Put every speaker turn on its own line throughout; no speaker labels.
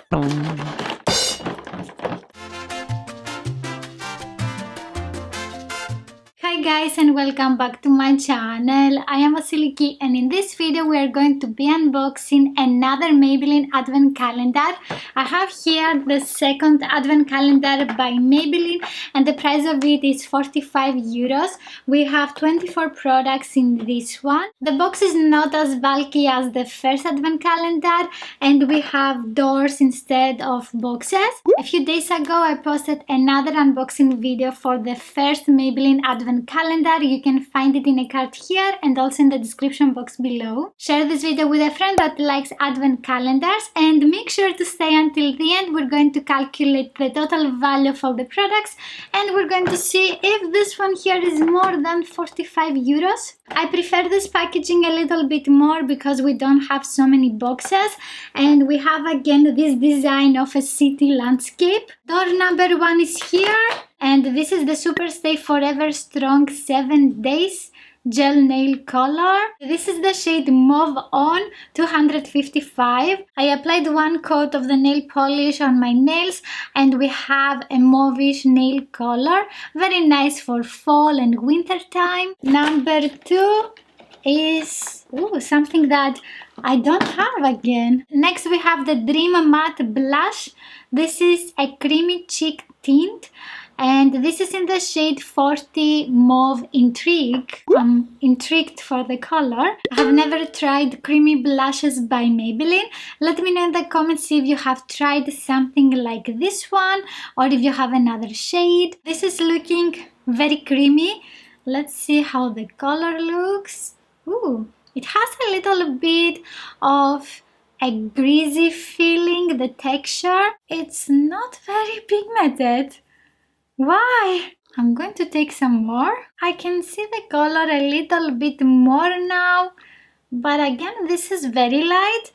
Hi guys, and welcome back to my channel. I am Vasilikis, and in this video we are going to be unboxing another Maybelline Advent Calendar. I have here the second Advent Calendar by Maybelline, and the price of it is 45 euros. We have 24 products in this one. The box is not as bulky as the first Advent Calendar, and we have doors instead of boxes. A few days ago I posted another unboxing video for the first Maybelline Advent Calendar. You can find it in a card here and also in the description box below. Share this video with a friend that likes Advent Calendars, and make sure to stay until the end. We're going to calculate the total value of all the products, and we're going to see if this one here is more than 45 euros. I prefer this packaging a little bit more because we don't have so many boxes, and we have again this design of a city landscape. Door number 1 is here, and this is the Super Stay Forever Strong 7 Days Gel Nail Color. This is the shade Mauve On 255. I applied one coat of the nail polish on my nails, and we have a mauvish nail color. Very nice for fall and winter time. Number 2 is something that I don't have again. Next we have the Dream Matte Blush. This is a creamy cheek tint, and this is in the shade 40 Mauve Intrigue. I'm intrigued for the color. I have never tried creamy blushes by Maybelline. Let me know in the comments if you have tried something like this one or if you have another shade. This is looking very creamy. Let's see how the color looks. It has a little bit of a greasy feeling, the texture. It's not very pigmented. Why? I'm going to take some more. I can see the color a little bit more now, but again this is very light,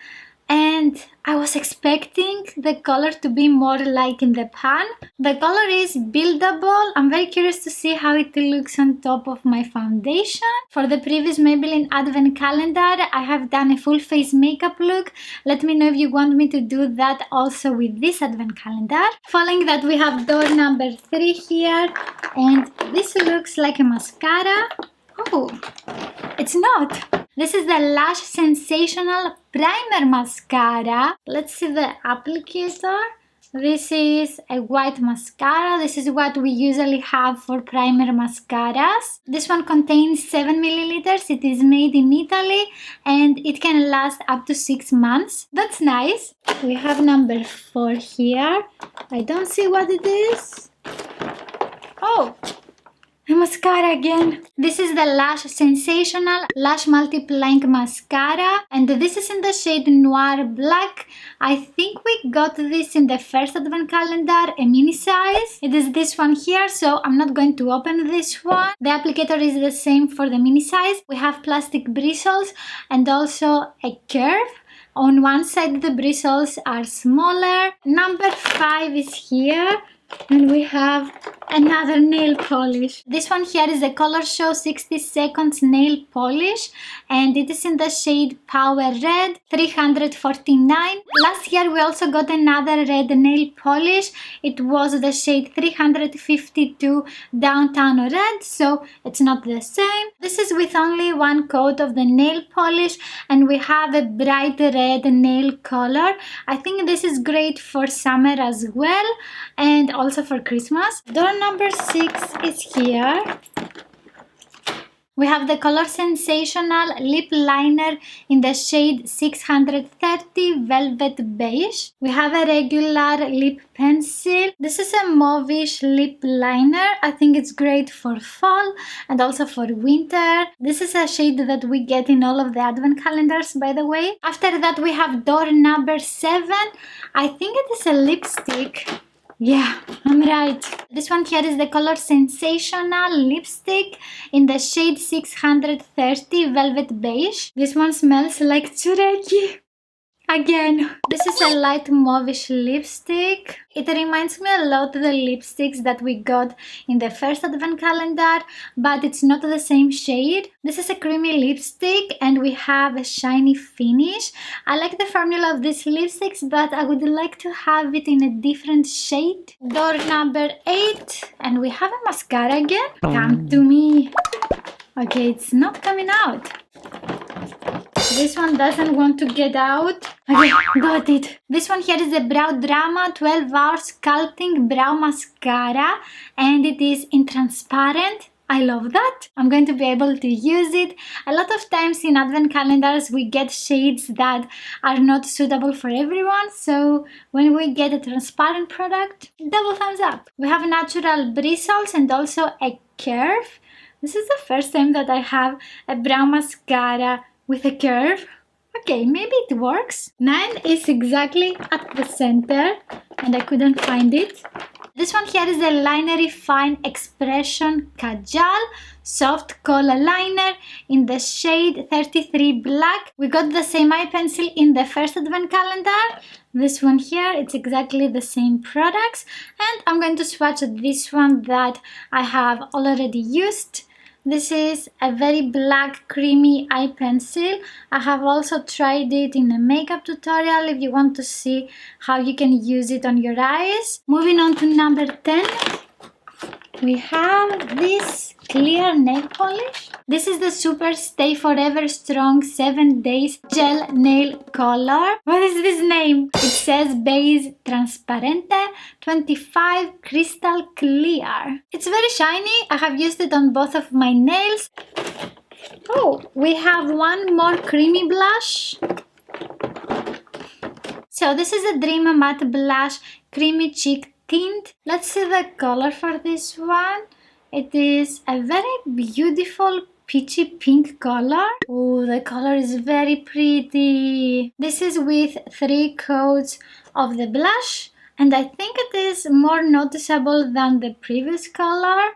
and I was expecting the color to be more like in the pan. The color is buildable. I'm very curious to see how it looks on top of my foundation. For the previous Maybelline Advent Calendar, I have done a full face makeup look. Let me know if you want me to do that also with this Advent Calendar. Following that, we have door number 3 here, and this looks like a mascara. It's not. This is the Lash Sensational Primer Mascara. Let's see the applicator. This is a white mascara. This is what we usually have for primer mascaras. This one contains 7 milliliters. It is made in Italy, and it can last up to 6 months. That's nice. We have number 4 here. I don't see what it is. A mascara again. This is the Lash Sensational Lash Multiplying Mascara, and this is in the shade Noir Black. I think we got this in the first Advent Calendar, a mini size. It is this one here, so I'm not going to open this one. The applicator is the same for the mini size. We have plastic bristles and also a curve. On one side the bristles are smaller. Number 5 is here, and we have another nail polish. This one here is the Color Show 60 Seconds Nail Polish, and it is in the shade Power Red 349. Last year we also got another red nail polish. It was the shade 352 Downtown Red, so it's not the same. This is with only one coat of the nail polish, and we have a bright red nail color. I think this is great for summer as well, and also for Christmas. Door number 6 is here. We have the Color Sensational Lip Liner in the shade 630 Velvet Beige. We have a regular lip pencil. This is a mauvish lip liner. I think it's great for fall and also for winter. This is a shade that we get in all of the Advent Calendars, by the way. After that, we have door number 7. I think it is a lipstick. Yeah, I'm right. This one here is the Color Sensational Lipstick in the shade 630 Velvet Beige. This one smells like tsureki. again. This is a light mauvish lipstick. It reminds me a lot of the lipsticks that we got in the first advent calendar, but it's not the same shade. This is a creamy lipstick and we have a shiny finish. I like the formula of these lipsticks, but I would like to have it in a different shade. Door number 8, and we have a mascara again. Come to me. Okay, it's not coming out. This one doesn't want to get out. Okay, got it. This one here is the Brow Drama 12 Hour Sculpting Brow Mascara, and it is in transparent. I love that. I'm going to be able to use it. A lot of times in advent calendars we get shades that are not suitable for everyone, so when we get a transparent product, double thumbs up. We have natural bristles and also a curve. This is the first time that I have a brow mascara with a curve. Okay, maybe it works. 9 is exactly at the center and I couldn't find it. This one here is the Linery Fine Expression Kajal Soft Kohl Liner in the shade 33 Black. We got the same eye pencil in the first advent calendar. This one here, it's exactly the same products. And I'm going to swatch this one that I have already used. This is a very black creamy eye pencil. I have also tried it in a makeup tutorial if you want to see how you can use it on your eyes. Moving on to number 10, we have this clear nail polish. This is the Super Stay Forever Strong 7 Days Gel Nail Color. What is this name? It says Beige Transparente 25 Crystal Clear. It's very shiny. I have used it on both of my nails. Oh, we have one more creamy blush. So this is a Dream Matte Blush Creamy Cheek Tint. Let's see the color for this one. It is a very beautiful peachy pink color. Oh, the color is very pretty. This is with 3 coats of the blush, and I think it is more noticeable than the previous color.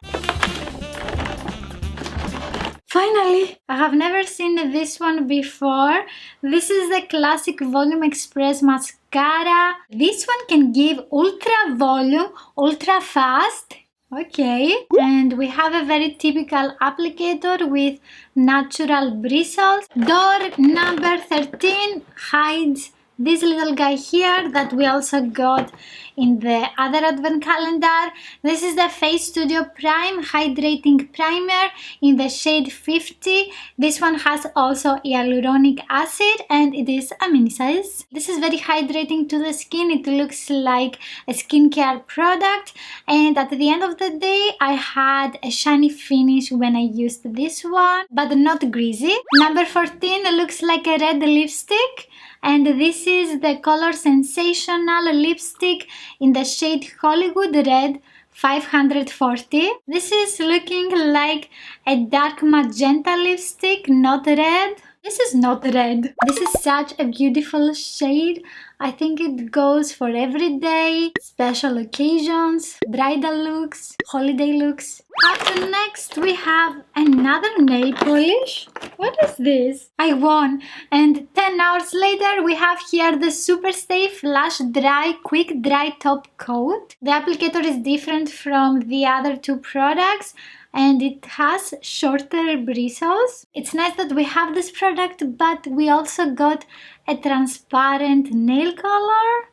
Finally, I have never seen this one before. This is the Classic Volume Express Mascara. This one can give ultra volume, ultra fast. Okay, and we have a very typical applicator with natural bristles. Door number 13 hides this little guy here that we also got in the other advent calendar. This is the Face Studio Prime Hydrating Primer in the shade 50. This one has also hyaluronic acid and it is a mini size. This is very hydrating to the skin. It looks like a skincare product, and at the end of the day I had a shiny finish when I used this one, but not greasy. Number 14 looks like a red lipstick, and this is the color Sensational lipstick in the shade Hollywood Red 540. This is looking like a dark magenta lipstick, not red. This is not red. This is such a beautiful shade. I think it goes for everyday, special occasions, bridal looks, holiday looks. Up next we have another nail polish. What is this? I won! And 10 hours later we have here the Super Stay Flash Dry Quick Dry Top Coat. The applicator is different from the other 2 products, and it has shorter bristles. It's nice that we have this product, but we also got a transparent nail color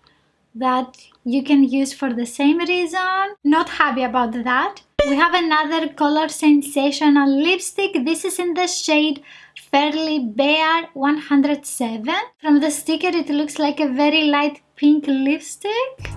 that you can use for the same reason. Not happy about that. We have another color Sensational lipstick. This is in the shade Fairly Bare 107. From the sticker it looks like a very light pink lipstick.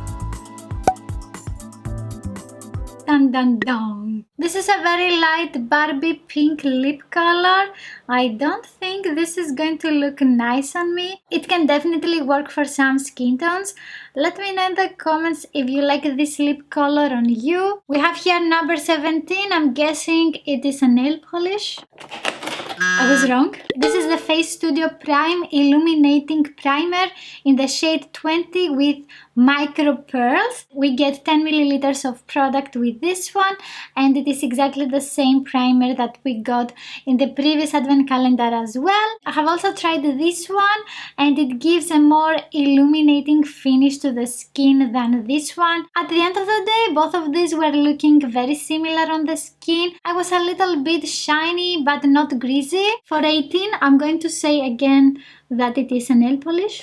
Dun dun dun. This is a very light Barbie pink lip color. I don't think this is going to look nice on me. It can definitely work for some skin tones. Let me know in the comments if you like this lip color on you. We have here number 17. I'm guessing it is a nail polish. I was wrong. This is the Face Studio Prime Illuminating Primer in the shade 20 with micro pearls. We get 10 milliliters of product with this one, and it is exactly the same primer that we got in the previous advent calendar as well. I have also tried this one, and it gives a more illuminating finish to the skin than this one. At the end of the day, both of these were looking very similar on the skin. I was a little bit shiny but not greasy. For 18, I'm going to say again that it is a nail polish.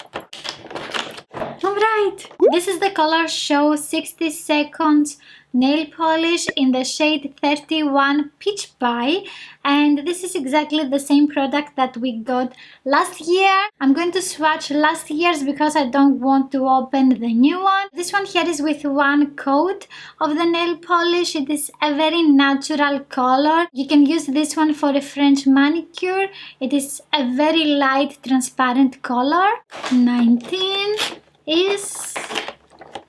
Alright, this is the Color Show 60 Seconds nail polish in the shade 31 Peach Pie, and this is exactly the same product that we got last year. I'm going to swatch last year's because I don't want to open the new one. This one here is with one coat of the nail polish. It is a very natural color. You can use this one for a French manicure. It is a very light transparent color. 19 is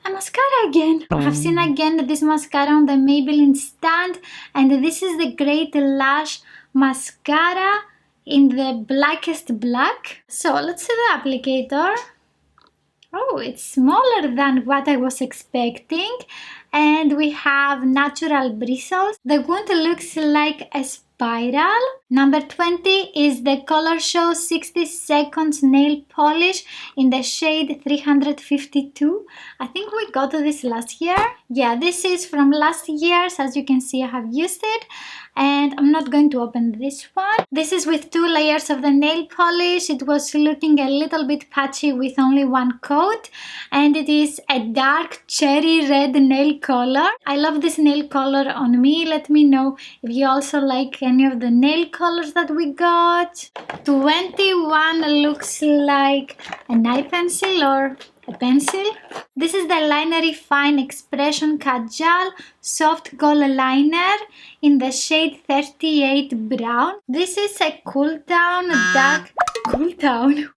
a mascara again. I have seen again this mascara on the Maybelline stand, and this is the Great Lash Mascara in the blackest black. So let's see the applicator. Oh, it's smaller than what I was expecting, and we have natural bristles. The wound looks like a spiral. Number 20 is the Color Show 60 Seconds nail polish in the shade 352. I think we got this last year. Yeah, this is from last year's. As you can see, I have used it, and I'm not going to open this one. This is with 2 layers of the nail polish. It was looking a little bit patchy with only one coat, and it is a dark cherry red nail color. I love this nail color on me. Let me know if you also like any of the nail colors that we got. 21 looks like an eye pencil or a pencil. This is the Linery Fine Expression Kajal Soft Gold Liner in the shade 38 Brown. This is a cool down, dark, cool toned.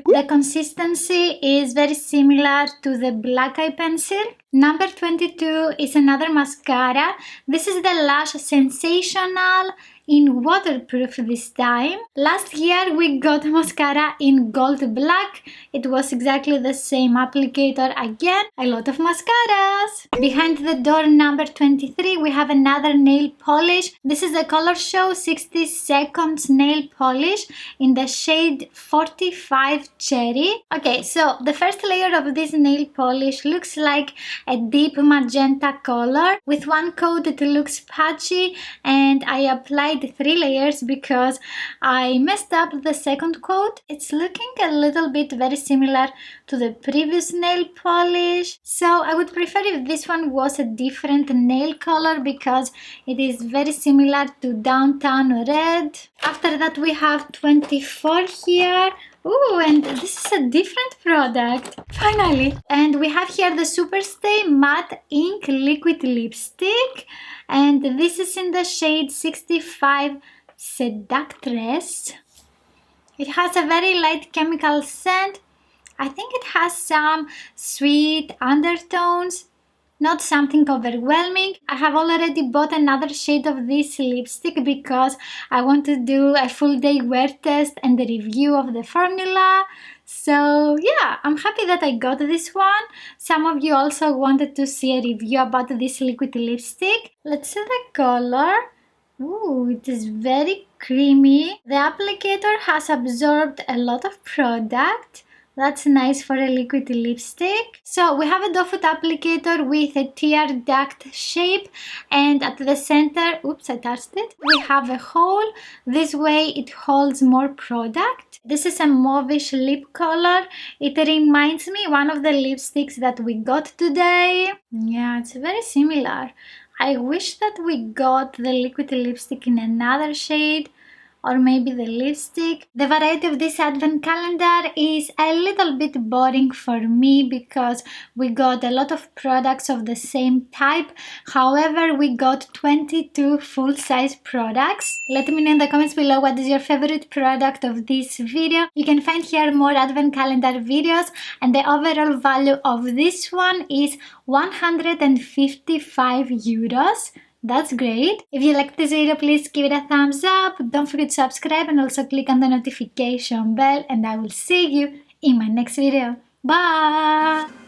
The consistency is very similar to the black eye pencil. Number 22 is another mascara. This is the Lash Sensational in waterproof this time. Last year we got mascara in gold black. It was exactly the same applicator again. A lot of mascaras. Behind the door, number 23, we have another nail polish. This is the Color Show 60 Seconds nail polish in the shade 45 Cherry. Okay, so the first layer of this nail polish looks like a deep magenta color. With one coat it looks patchy, and I applied 3 layers because I messed up the second coat. It's looking a little bit very similar to the previous nail polish, so I would prefer if this one was a different nail color because it is very similar to Downtown Red. After that we have 24 here. Ooh, and this is a different product, finally. And we have here the Superstay Matte Ink Liquid Lipstick, and this is in the shade 65 Seductress. It has a very light chemical scent. I think it has some sweet undertones, not something overwhelming. I have already bought another shade of this lipstick because I want to do a full day wear test and a review of the formula. So yeah, I'm happy that I got this one. Some of you also wanted to see a review about this liquid lipstick. Let's see the color. Ooh, it is very creamy. The applicator has absorbed a lot of product. That's nice for a liquid lipstick. So we have a doe foot applicator with a tear duct shape, and at the center, oops, I touched it, we have a hole. This way it holds more product. This is a mauvish lip color. It reminds me one of the lipsticks that we got today. Yeah, it's very similar. I wish that we got the liquid lipstick in another shade, or maybe the lipstick. The variety of this advent calendar is a little bit boring for me because we got a lot of products of the same type. However, we got 22 full-size products. Let me know in the comments below what is your favorite product of this video. You can find here more advent calendar videos, and the overall value of this one is 155 euros. That's great. If you liked this video, please give it a thumbs up. Don't forget to subscribe and also click on the notification bell, and I will see you in my next video. Bye!